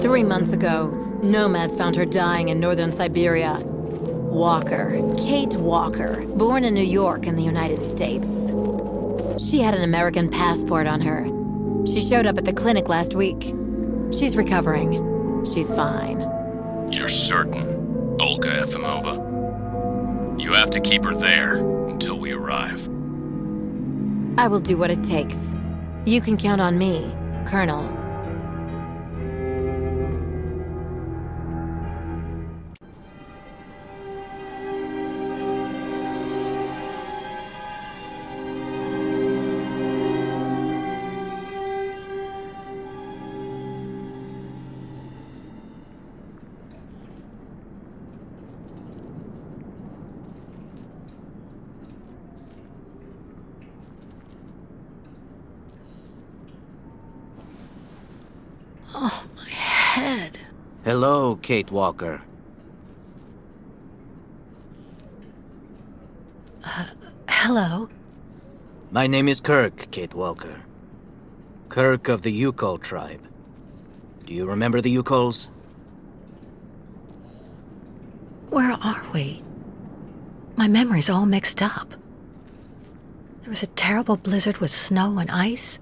3 months ago, nomads found her dying in northern Syberia. Walker, Kate Walker, born in New York in the United States. She had an American passport on her. She showed up at the clinic last week. She's recovering. She's fine. You're certain, Olga Efimova? You have to keep her there until we arrive. I will do what it takes. You can count on me, Colonel. Oh, my head. Hello, Kate Walker. Hello? My name is Kirk, Kate Walker. Kirk of the Youkol tribe. Do you remember the Youkols? Where are we? My memory's all mixed up. There was a terrible blizzard with snow and ice,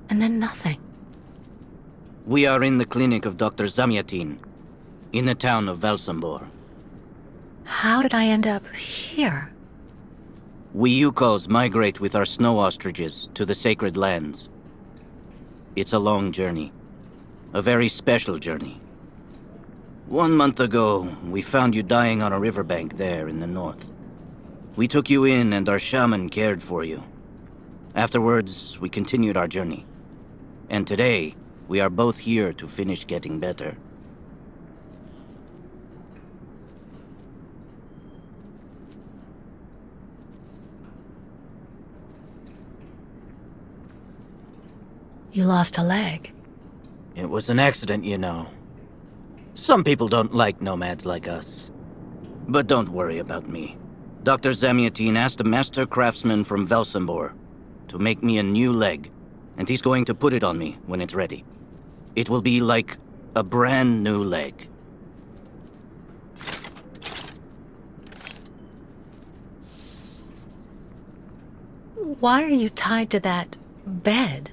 and then nothing. We are in the clinic of Dr. Zamyatin, in the town of Valsambor. How did I end up here? We Youkols migrate with our snow ostriches to the sacred lands. It's a long journey. A very special journey. 1 month ago, we found you dying on a riverbank there in the north. We took you in and our shaman cared for you. Afterwards, we continued our journey. And today, we are both here to finish getting better. You lost a leg. It was an accident, you know. Some people don't like nomads like us. But don't worry about me. Dr. Zamyatin asked a master craftsman from Valsambor to make me a new leg, and he's going to put it on me when it's ready. It will be like a brand new leg. Why are you tied to that bed?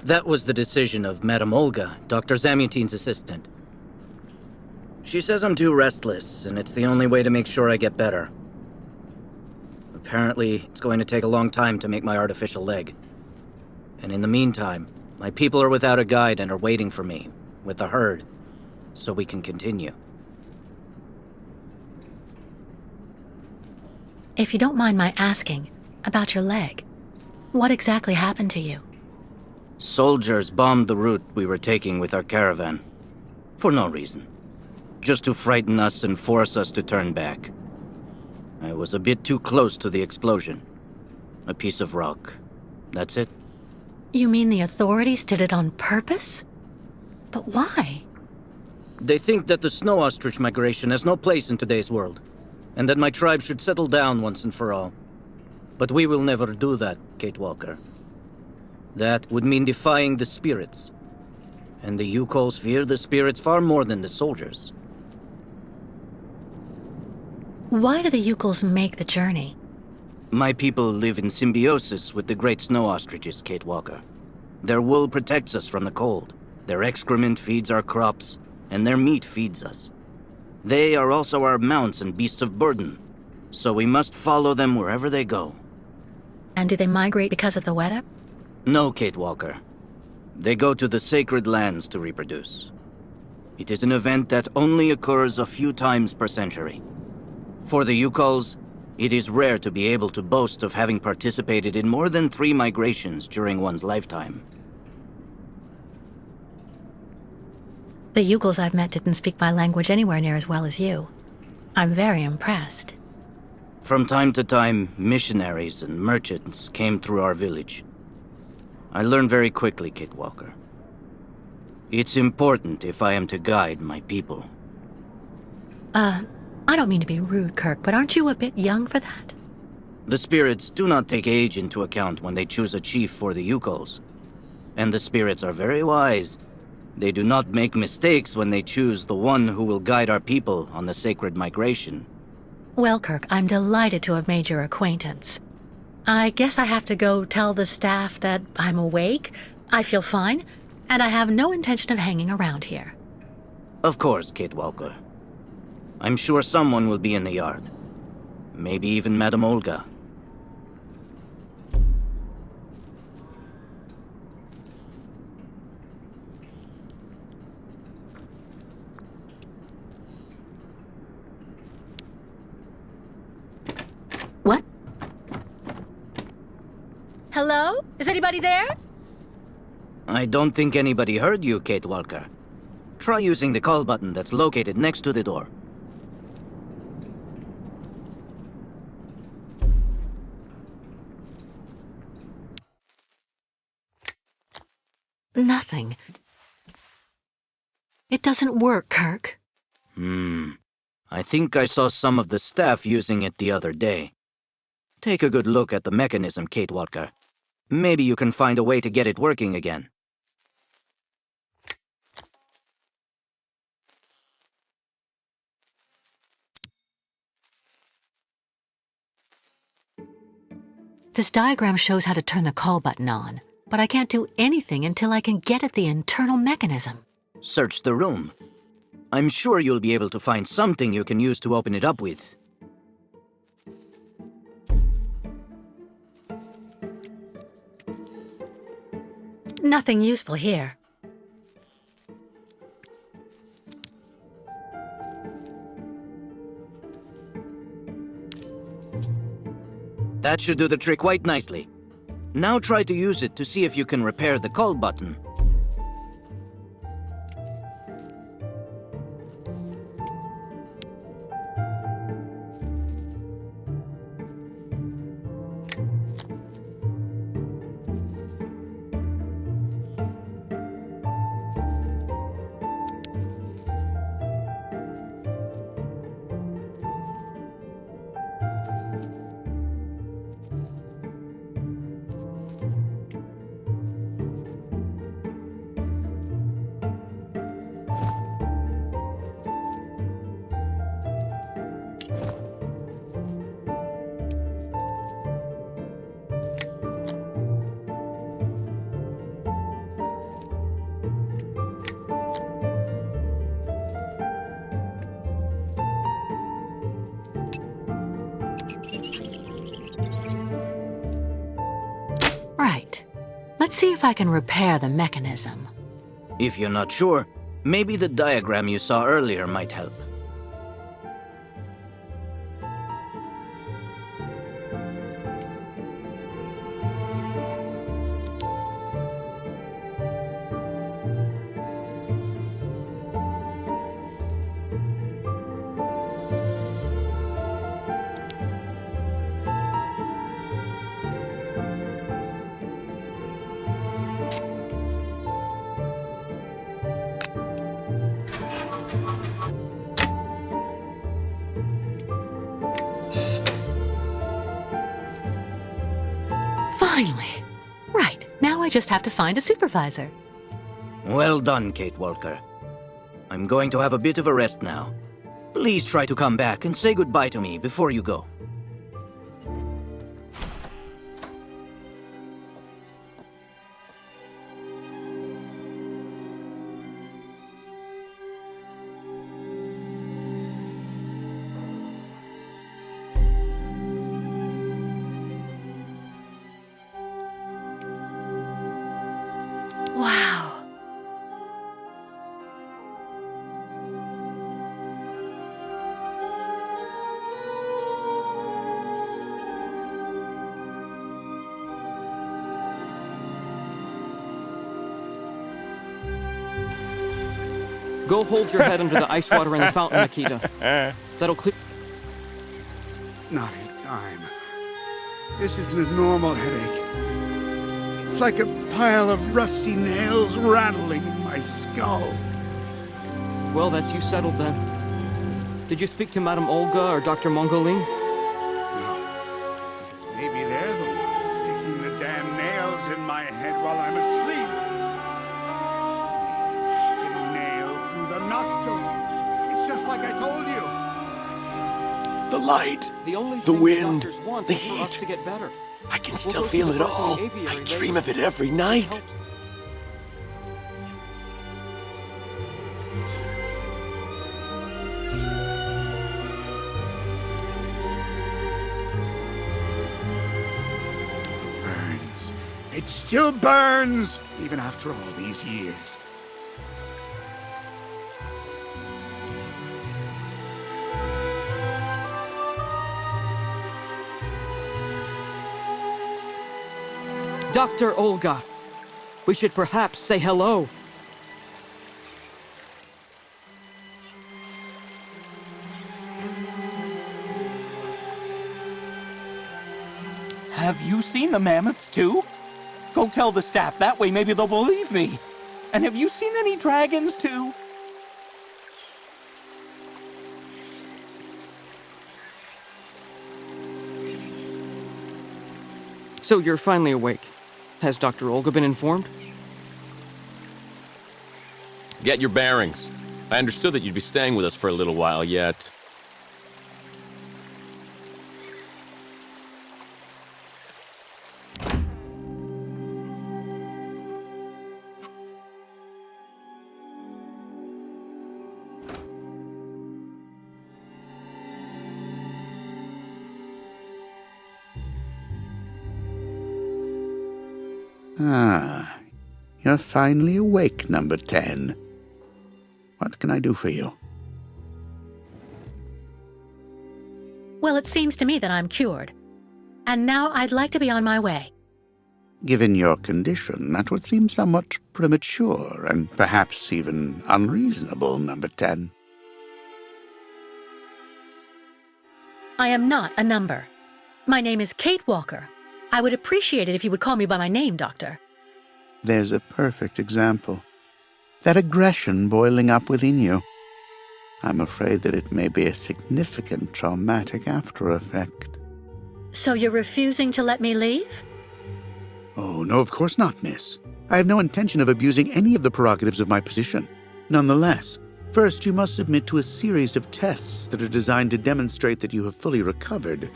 That was the decision of Madame Olga, Dr. Zamyatin's assistant. She says I'm too restless, and it's the only way to make sure I get better. Apparently, it's going to take a long time to make my artificial leg. And in the meantime, my people are without a guide and are waiting for me, with the herd, so we can continue. If you don't mind my asking about your leg, what exactly happened to you? Soldiers bombed the route we were taking with our caravan. For no reason. Just to frighten us and force us to turn back. I was a bit too close to the explosion. A piece of rock. That's it. You mean the authorities did it on purpose? But why? They think that the snow ostrich migration has no place in today's world, and that my tribe should settle down once and for all. But we will never do that, Kate Walker. That would mean defying the spirits. And the Youkols fear the spirits far more than the soldiers. Why do the Youkols make the journey? My people live in symbiosis with the great snow ostriches, Kate Walker. Their wool protects us from the cold. Their excrement feeds our crops, and their meat feeds us. They are also our mounts and beasts of burden, so we must follow them wherever they go. And do they migrate because of the weather? No, Kate Walker. They go to the sacred lands to reproduce. It is an event that only occurs a few times per century. For the Youkols, it is rare to be able to boast of having participated in more than 3 migrations during one's lifetime. The Youkols I've met didn't speak my language anywhere near as well as you. I'm very impressed. From time to time, missionaries and merchants came through our village. I learned very quickly, Kate Walker. It's important if I am to guide my people. I don't mean to be rude, Kirk, but aren't you a bit young for that? The spirits do not take age into account when they choose a chief for the Youkols. And the spirits are very wise. They do not make mistakes when they choose the one who will guide our people on the sacred migration. Well, Kirk, I'm delighted to have made your acquaintance. I guess I have to go tell the staff that I'm awake, I feel fine, and I have no intention of hanging around here. Of course, Kate Walker. I'm sure someone will be in the yard. Maybe even Madame Olga. What? Hello? Is anybody there? I don't think anybody heard you, Kate Walker. Try using the call button that's located next to the door. Nothing. It doesn't work, Kirk. I think I saw some of the staff using it the other day. Take a good look at the mechanism, Kate Walker. Maybe you can find a way to get it working again. This diagram shows how to turn the call button on, but I can't do anything until I can get at the internal mechanism. Search the room. I'm sure you'll be able to find something you can use to open it up with. Nothing useful here. That should do the trick quite nicely. Now try to use it to see if you can repair the call button. Right. Let's see if I can repair the mechanism. If you're not sure, maybe the diagram you saw earlier might help. Finally! Right, now I just have to find a supervisor. Well done, Kate Walker. I'm going to have a bit of a rest now. Please try to come back and say goodbye to me before you go. Wow. Go hold your head under the ice water in the fountain, Nikita. That'll clear... Not his time. This isn't a normal headache. It's like a pile of rusty nails rattling in my skull. Well, that's you settled then. Did you speak to Madame Olga or Dr. Mongoling? No. Because maybe they're the ones sticking the damn nails in my head while I'm asleep. like I told you. The light, The only the thing wind, doctors want the is for us heat. to get better. I can We'll still go feel see it the all. Berkeley aviary I daily. dream of it every It night. helps. Burns. It still burns, even after all these years. Dr. Olga, we should perhaps say hello. Have you seen the mammoths too? Go tell the staff, that way maybe they'll believe me. And have you seen any dragons too? So you're finally awake. Has Dr. Olga been informed? Get your bearings. I understood that you'd be staying with us for a little while yet. Ah, you're finally awake, number 10. What can I do for you? Well, it seems to me that I'm cured. And now I'd like to be on my way. Given your condition, that would seem somewhat premature and perhaps even unreasonable, number 10. I am not a number. My name is Kate Walker. I would appreciate it if you would call me by my name, Doctor. There's a perfect example. That aggression boiling up within you. I'm afraid that it may be a significant traumatic after effect. So you're refusing to let me leave? Oh, no, of course not, miss. I have no intention of abusing any of the prerogatives of my position. Nonetheless, first you must submit to a series of tests that are designed to demonstrate that you have fully recovered.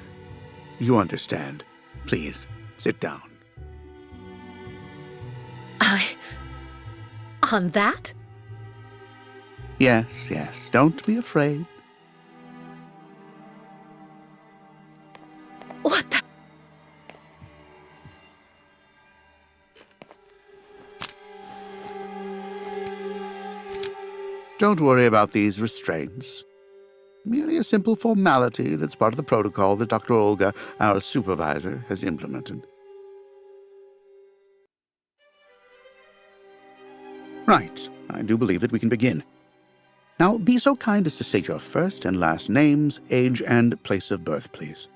You understand. Please, sit down. On that? Yes, yes, don't be afraid. What the? Don't worry about these restraints. Merely a simple formality that's part of the protocol that Dr. Olga, our supervisor, has implemented. Right. I do believe that we can begin. Now, be so kind as to state your first and last names, age, and place of birth, please.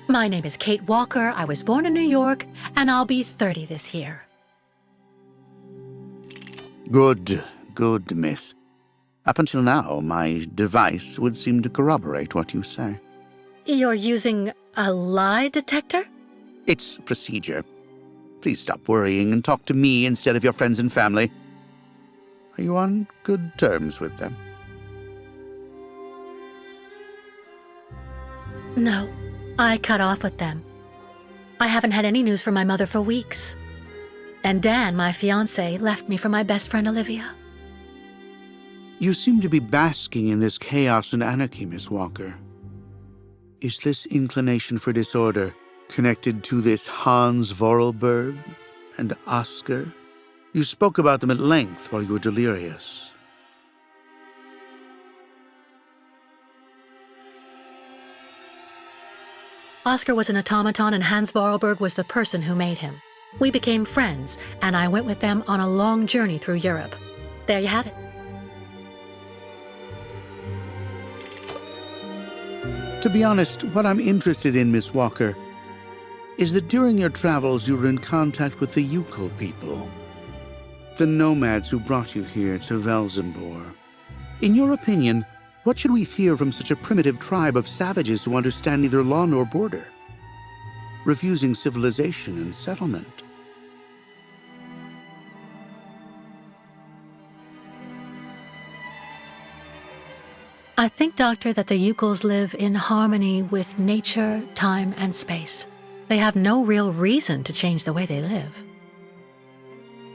My name is Kate Walker. I was born in New York, and I'll be 30 this year. Good, good, miss. Up until now, my device would seem to corroborate what you say. You're using a lie detector? It's procedure. Please stop worrying and talk to me instead of your friends and family. Are you on good terms with them? No, I cut off with them. I haven't had any news from my mother for weeks. And Dan, my fiancé, left me for my best friend Olivia. You seem to be basking in this chaos and anarchy, Miss Walker. Is this inclination for disorder connected to this Hans Vorarlberg and Oscar? You spoke about them at length while you were delirious. Oscar was an automaton and Hans Vorarlberg was the person who made him. We became friends, and I went with them on a long journey through Europe. There you have it. To be honest, what I'm interested in, Miss Walker, is that during your travels you were in contact with the Youkol people, the nomads who brought you here to Velzembor. In your opinion, what should we fear from such a primitive tribe of savages who understand neither law nor border, refusing civilization and settlement? I think, Doctor, that the Youkols live in harmony with nature, time, and space. They have no real reason to change the way they live.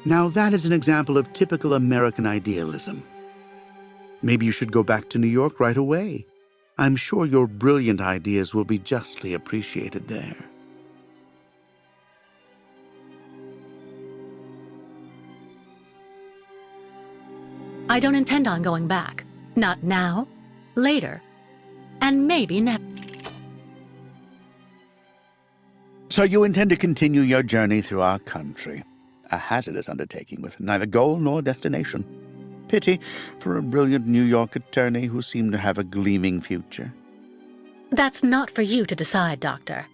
Now that is an example of typical American idealism. Maybe you should go back to New York right away. I'm sure your brilliant ideas will be justly appreciated there. I don't intend on going back. Not now, later, and maybe never. So you intend to continue your journey through our country. A hazardous undertaking with neither goal nor destination. Pity for a brilliant New York attorney who seemed to have a gleaming future. That's not for you to decide, Doctor.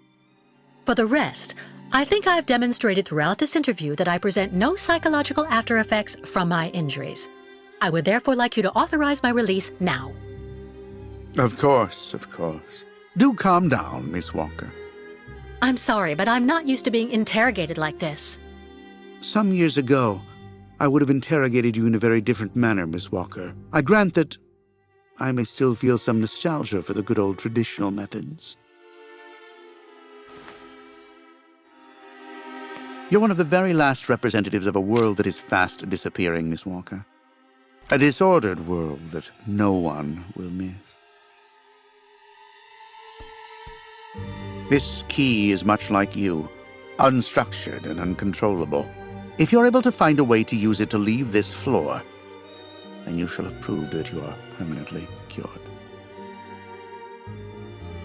For the rest, I think I've demonstrated throughout this interview that I present no psychological after effects from my injuries. I would therefore like you to authorize my release now. Of course, of course. Do calm down, Miss Walker. I'm sorry, but I'm not used to being interrogated like this. Some years ago, I would have interrogated you in a very different manner, Miss Walker. I grant that I may still feel some nostalgia for the good old traditional methods. You're one of the very last representatives of a world that is fast disappearing, Miss Walker. A disordered world that no one will miss. This key is much like you, unstructured and uncontrollable. If you're able to find a way to use it to leave this floor, then you shall have proved that you are permanently cured.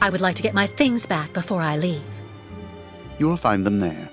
I would like to get my things back before I leave. You will find them there.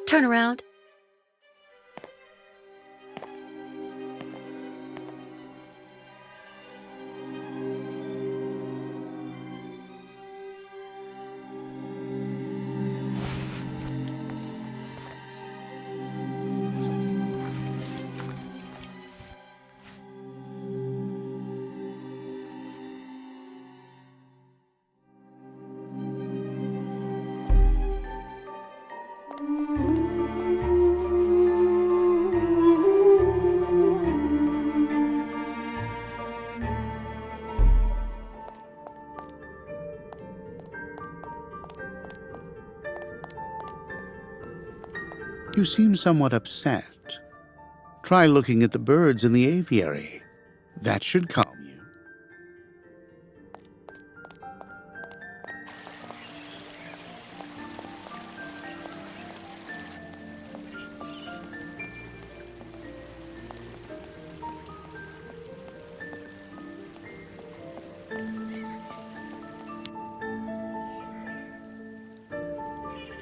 Turn around. You seem somewhat upset. Try looking at the birds in the aviary. That should calm you.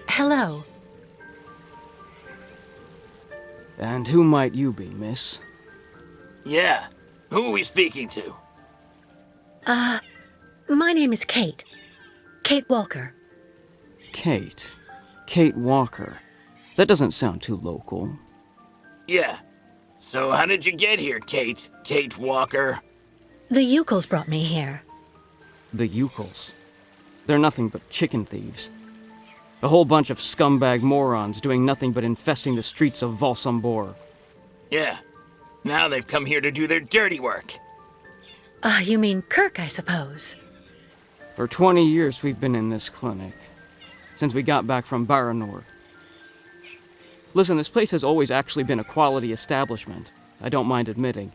Hello. And who might you be, miss? Yeah. Who are we speaking to? My name is Kate. Kate Walker. Kate. Kate Walker. That doesn't sound too local. Yeah. So how did you get here, Kate? Kate Walker? The Youkols brought me here. The Youkols. They're nothing but chicken thieves. A whole bunch of scumbag morons doing nothing but infesting the streets of Valsambor. Yeah. Now they've come here to do their dirty work. You mean Kirk, I suppose. For 20 years we've been in this clinic. Since we got back from Baranor. Listen, this place has always actually been a quality establishment. I don't mind admitting.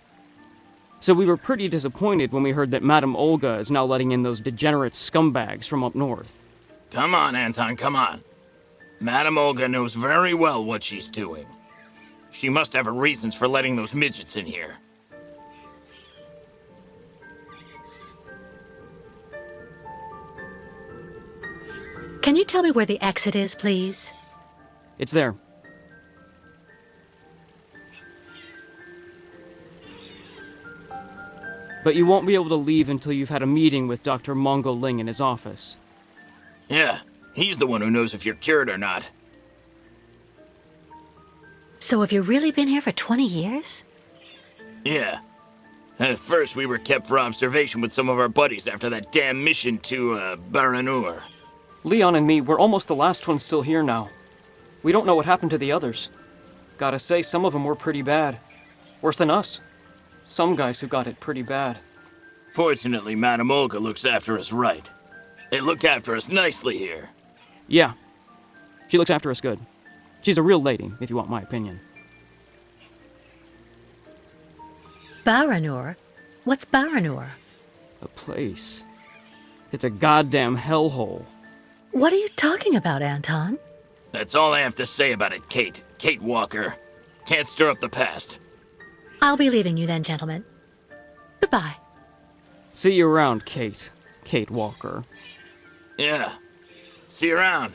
So we were pretty disappointed when we heard that Madame Olga is now letting in those degenerate scumbags from up north. Come on, Anton, come on. Madame Olga knows very well what she's doing. She must have her reasons for letting those midgets in here. Can you tell me where the exit is, please? It's there. But you won't be able to leave until you've had a meeting with Dr. Mongo Ling in his office. Yeah, he's the one who knows if you're cured or not. So have you really been here for 20 years? Yeah. At first, we were kept for observation with some of our buddies after that damn mission to, Baranur. Leon and me, we're almost the last ones still here now. We don't know what happened to the others. Gotta say, some of them were pretty bad. Worse than us. Some guys who got it pretty bad. Fortunately, Madame Olga looks after us right. They look after us nicely here. Yeah. She looks after us good. She's a real lady, if you want my opinion. Baranur? What's Baranur? A place. It's a goddamn hellhole. What are you talking about, Anton? That's all I have to say about it, Kate. Kate Walker. Can't stir up the past. I'll be leaving you then, gentlemen. Goodbye. See you around, Kate. Kate Walker. Yeah. See you around.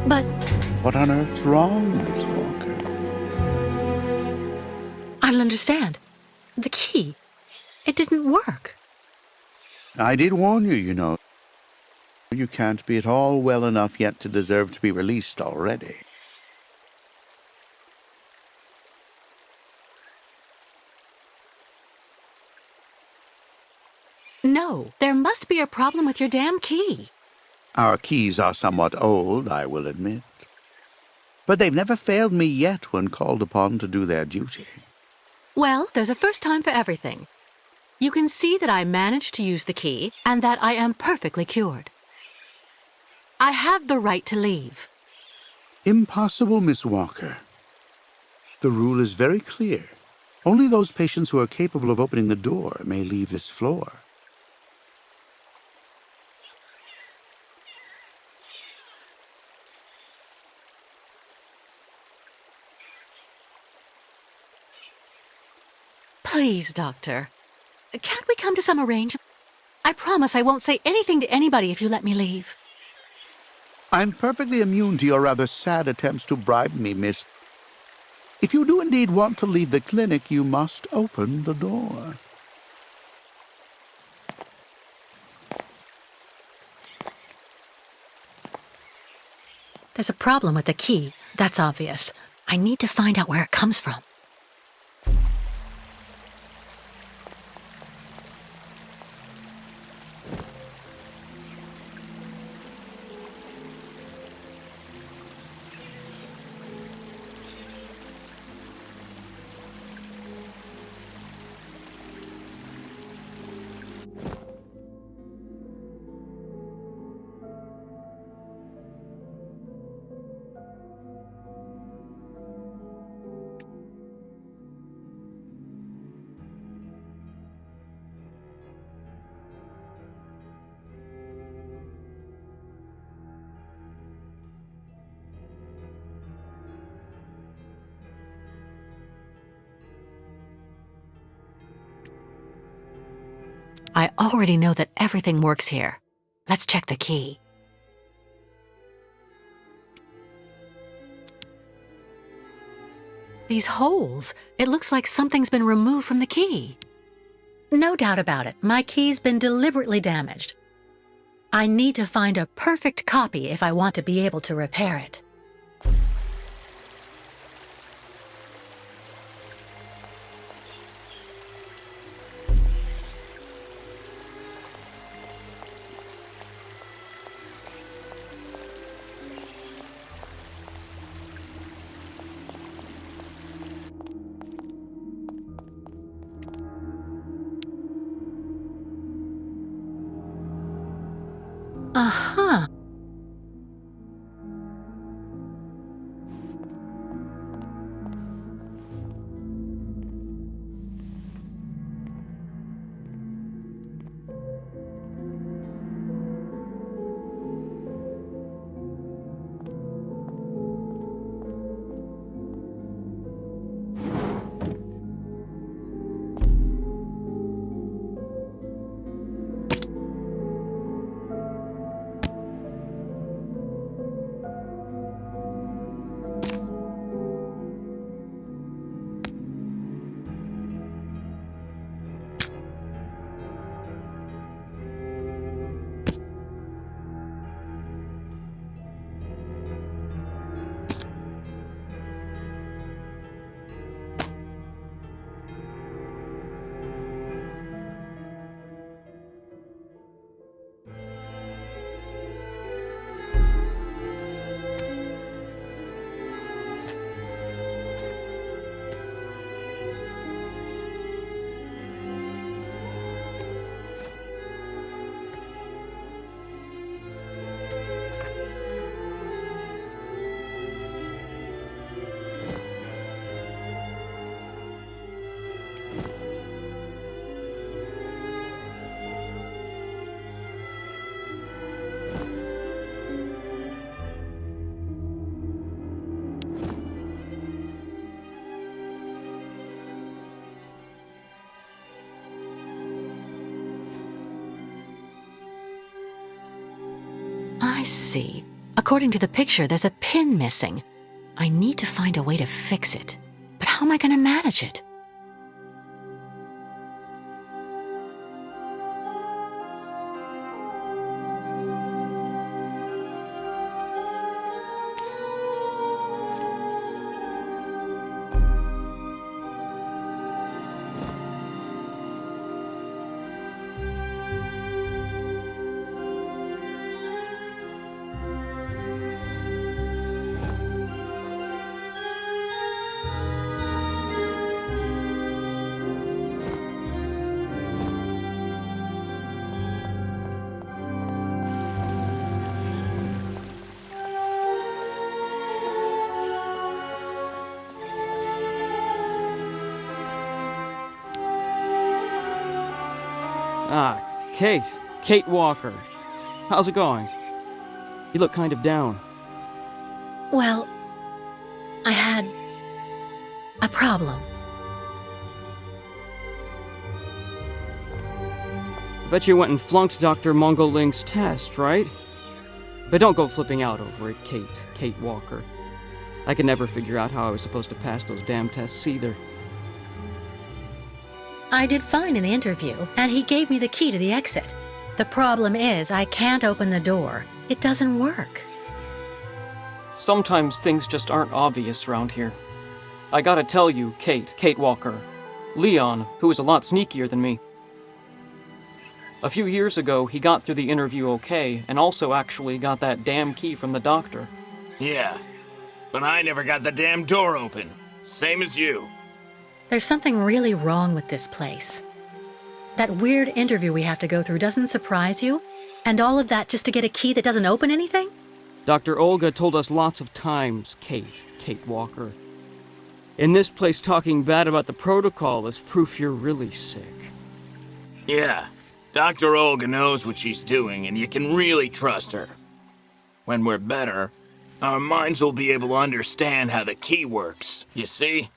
But What on earth's wrong, Miss Walker? I don't understand. The key. It didn't work. I did warn you, you know. You can't be at all well enough yet to deserve to be released already. No, there must be a problem with your damn key. Our keys are somewhat old, I will admit. But they've never failed me yet when called upon to do their duty. Well, there's a first time for everything. You can see that I managed to use the key and that I am perfectly cured. I have the right to leave. Impossible, Miss Walker. The rule is very clear. Only those patients who are capable of opening the door may leave this floor. Please, Doctor. Can't we come to some arrangement? I promise I won't say anything to anybody if you let me leave. I'm perfectly immune to your rather sad attempts to bribe me, miss. If you do indeed want to leave the clinic, you must open the door. There's a problem with the key, that's obvious. I need to find out where it comes from. I already know that everything works here. Let's check the key. These holes, it looks like something's been removed from the key. No doubt about it, my key's been deliberately damaged. I need to find a perfect copy if I want to be able to repair it. Uh-huh. I see. According to the picture, there's a pin missing. I need to find a way to fix it. But how am I going to manage it? Ah, Kate. Kate Walker. How's it going? You look kind of down. Well, I had a problem. Bet you went and flunked Dr. Mongoling's test, right? But don't go flipping out over it, Kate Walker. I could never figure out how I was supposed to pass those damn tests either. I did fine in the interview, and he gave me the key to the exit. The problem is, I can't open the door. It doesn't work. Sometimes things just aren't obvious around here. I gotta tell you, Kate Walker. Leon, who is a lot sneakier than me. A few years ago, he got through the interview okay, and also actually got that damn key from the doctor. Yeah, but I never got the damn door open. Same as you. There's something really wrong with this place. That weird interview we have to go through doesn't surprise you? And all of that just to get a key that doesn't open anything? Dr. Olga told us lots of times, Kate Walker. In this place, talking bad about the protocol is proof you're really sick. Yeah, Dr. Olga knows what she's doing, and you can really trust her. When we're better, our minds will be able to understand how the key works, you see?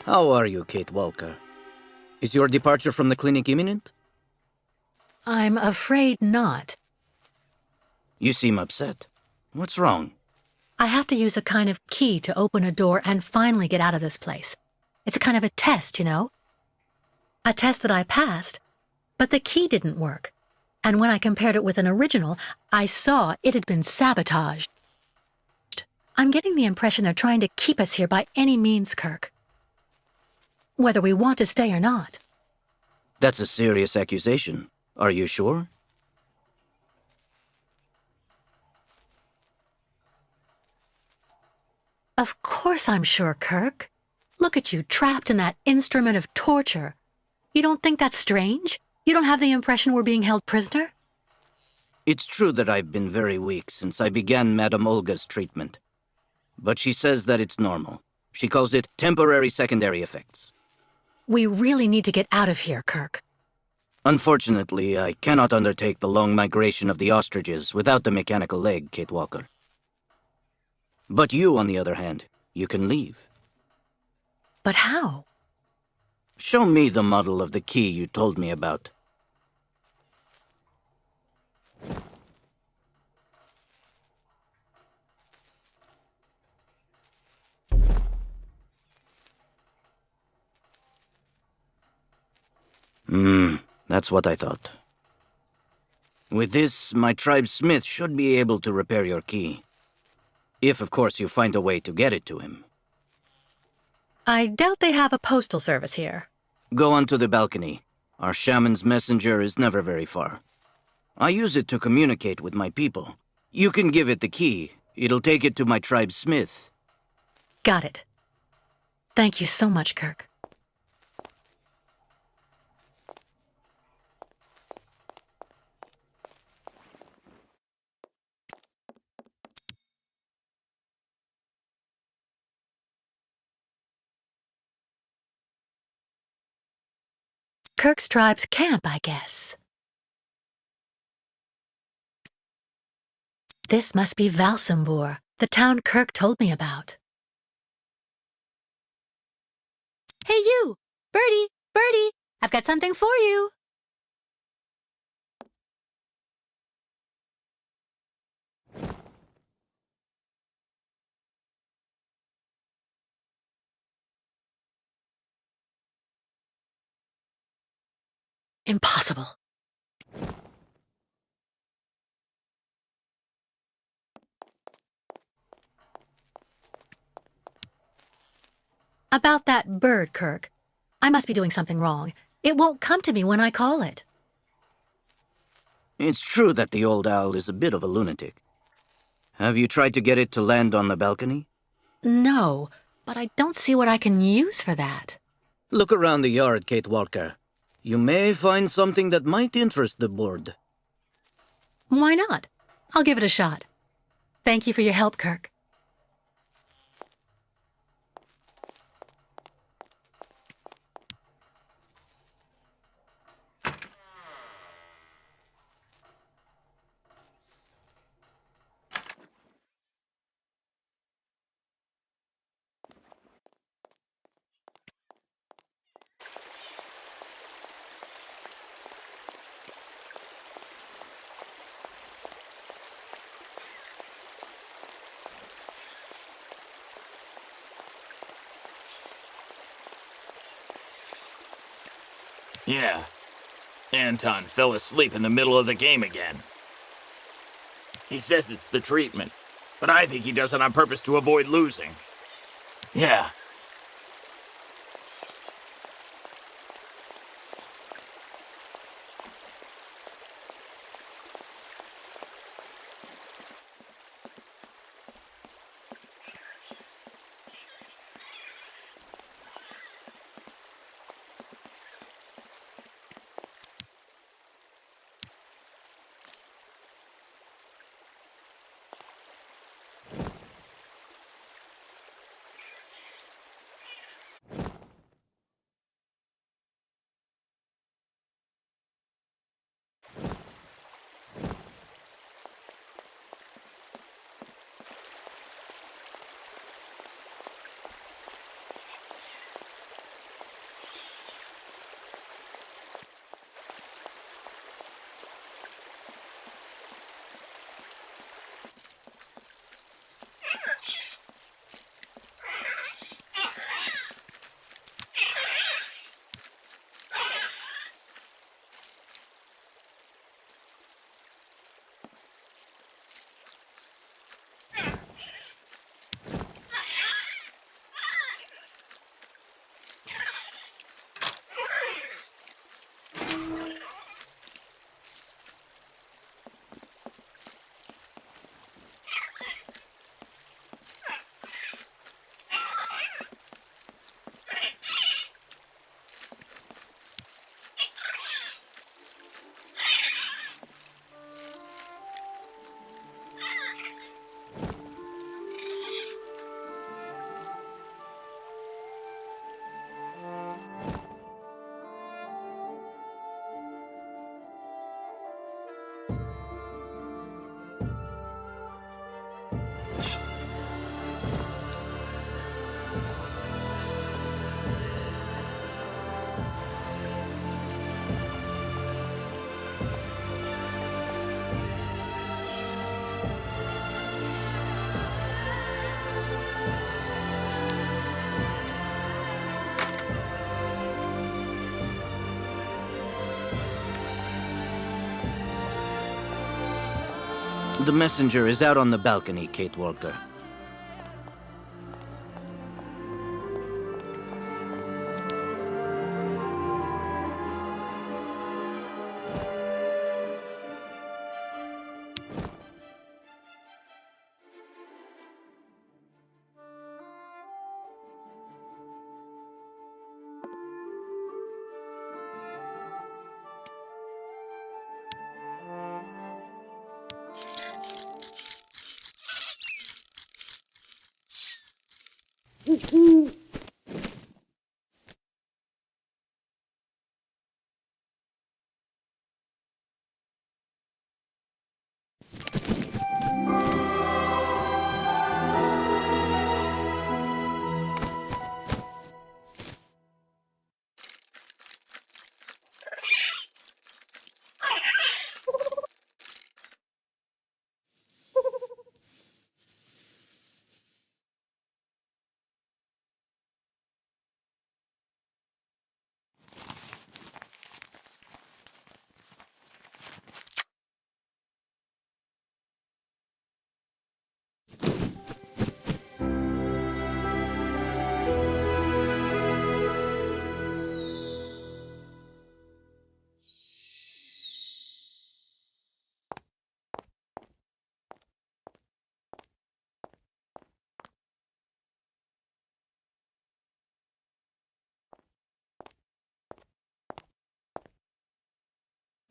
How are you, Kate Walker? Is your departure from the clinic imminent? I'm afraid not. You seem upset. What's wrong? I have to use a kind of key to open a door and finally get out of this place. It's a kind of a test, you know? A test that I passed, but the key didn't work. And when I compared it with an original, I saw it had been sabotaged. I'm getting the impression they're trying to keep us here by any means, Kirk. Whether we want to stay or not. That's a serious accusation. Are you sure? Of course I'm sure, Kirk. Look at you, trapped in that instrument of torture. You don't think that's strange? You don't have the impression we're being held prisoner? It's true that I've been very weak since I began Madame Olga's treatment. But she says that it's normal. She calls it temporary secondary effects. We really need to get out of here, Kirk. Unfortunately, I cannot undertake the long migration of the ostriches without the mechanical leg, Kate Walker. But you, on the other hand, you can leave. But how? Show me the model of the key you told me about. That's what I thought. With this, my tribe smith should be able to repair your key. If, of course, you find a way to get it to him. I doubt they have a postal service here. Go onto the balcony. Our shaman's messenger is never very far. I use it to communicate with my people. You can give it the key. It'll take it to my tribe smith. Got it. Thank you so much, Kirk. Kirk's tribe's camp, I guess. This must be Valsambur, the town Kirk told me about. Hey you! Birdie! I've got something for you! Impossible. About that bird, Kirk. I must be doing something wrong. It won't come to me when I call it. It's true that the old owl is a bit of a lunatic. Have you tried to get it to land on the balcony? No, but I don't see what I can use for that. Look around the yard, Kate Walker. You may find something that might interest the board. Why not? I'll give it a shot. Thank you for your help, Kirk. Yeah. Anton fell asleep in the middle of the game again. He says it's the treatment, but I think he does it on purpose to avoid losing. Yeah. The messenger is out on the balcony, Kate Walker.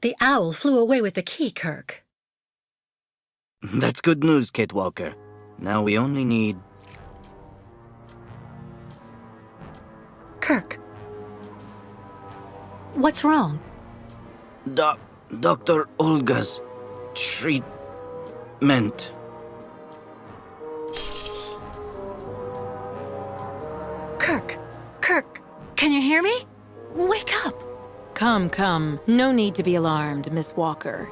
The owl flew away with the key, Kirk. That's good news, Kate Walker. Now we only need... Kirk. What's wrong? Dr. Olga's treatment. Kirk, can you hear me? Wake up! Come. No need to be alarmed, Miss Walker.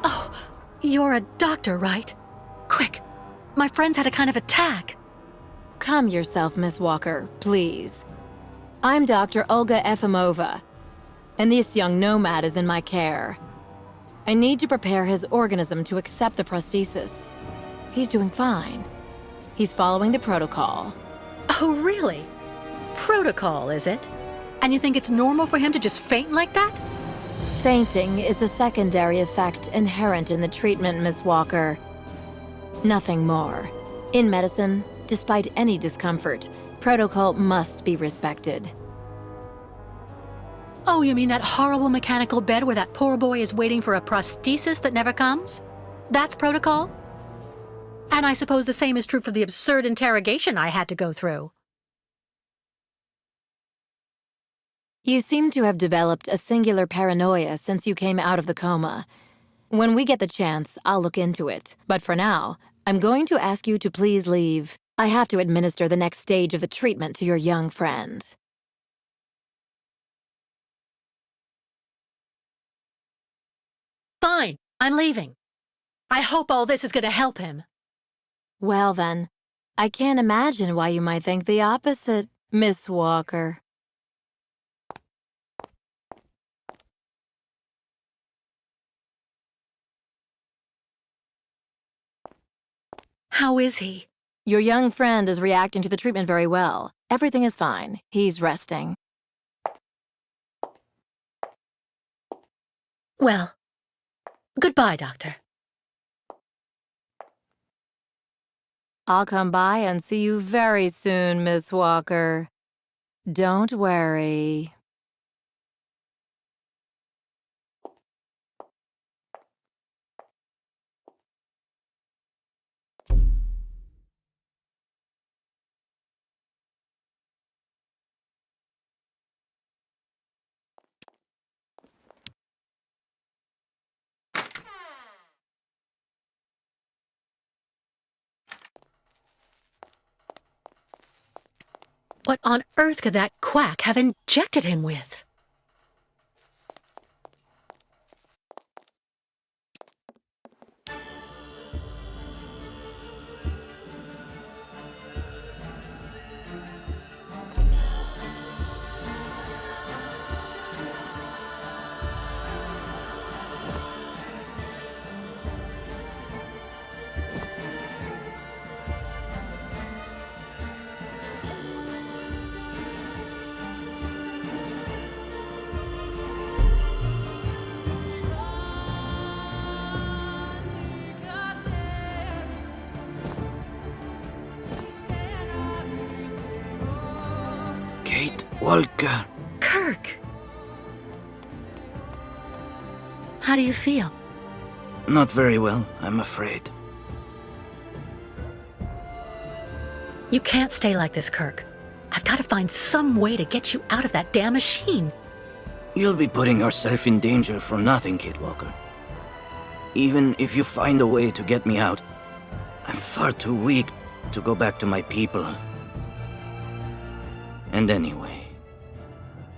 Oh, you're a doctor, right? Quick, my friend's had a kind of attack. Calm yourself, Miss Walker, please. I'm Dr. Olga Efimova, and this young nomad is in my care. I need to prepare his organism to accept the prosthesis. He's doing fine. He's following the protocol. Oh, really? Protocol, is it? And you think it's normal for him to just faint like that? Fainting is a secondary effect inherent in the treatment, Miss Walker. Nothing more. In medicine, despite any discomfort, protocol must be respected. Oh, you mean that horrible mechanical bed where that poor boy is waiting for a prosthesis that never comes? That's protocol? And I suppose the same is true for the absurd interrogation I had to go through. You seem to have developed a singular paranoia since you came out of the coma. When we get the chance, I'll look into it. But for now, I'm going to ask you to please leave. I have to administer the next stage of the treatment to your young friend. Fine, I'm leaving. I hope all this is going to help him. Well then, I can't imagine why you might think the opposite, Miss Walker. How is he? Your young friend is reacting to the treatment very well. Everything is fine. He's resting. Well, goodbye, Doctor. I'll come by and see you very soon, Miss Walker. Don't worry. What on earth could that quack have injected him with? Kate Walker. Kirk! How do you feel? Not very well, I'm afraid. You can't stay like this, Kirk. I've got to find some way to get you out of that damn machine. You'll be putting yourself in danger for nothing, Kate Walker. Even if you find a way to get me out, I'm far too weak to go back to my people. And anyway,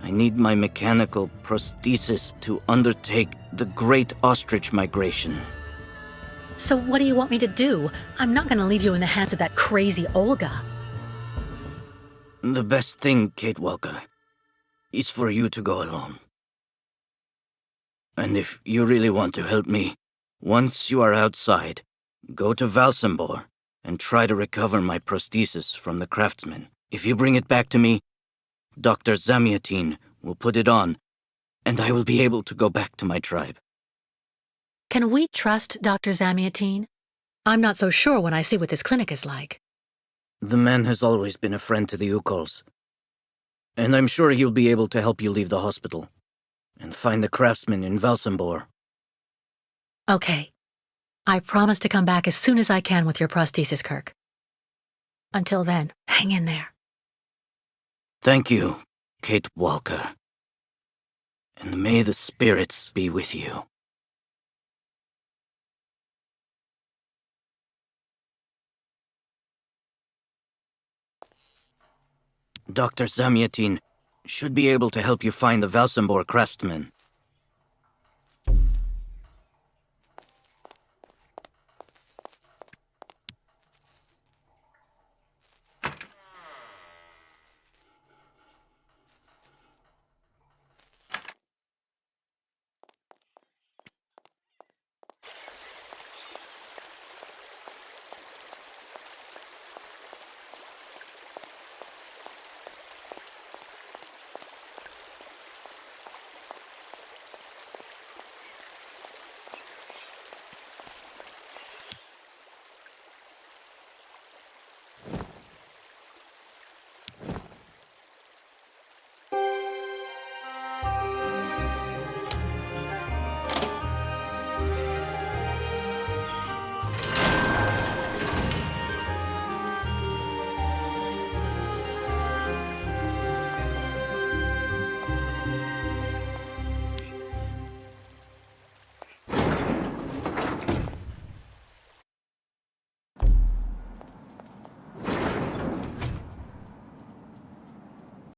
I need my mechanical prosthesis to undertake the Great Ostrich Migration. So what do you want me to do? I'm not going to leave you in the hands of that crazy Olga. The best thing, Kate Walker, is for you to go alone. And if you really want to help me, once you are outside, go to Valsambor and try to recover my prosthesis from the craftsman. If you bring it back to me, Dr. Zamiatin will put it on, and I will be able to go back to my tribe. Can we trust Dr. Zamiatin? I'm not so sure when I see what this clinic is like. The man has always been a friend to the Youkols. And I'm sure he'll be able to help you leave the hospital and find the craftsman in Valsambor. Okay. I promise to come back as soon as I can with your prosthesis, Kirk. Until then, hang in there. Thank you, Kate Walker. And may the spirits be with you. Dr. Zamyatin should be able to help you find the Valsambor craftsman.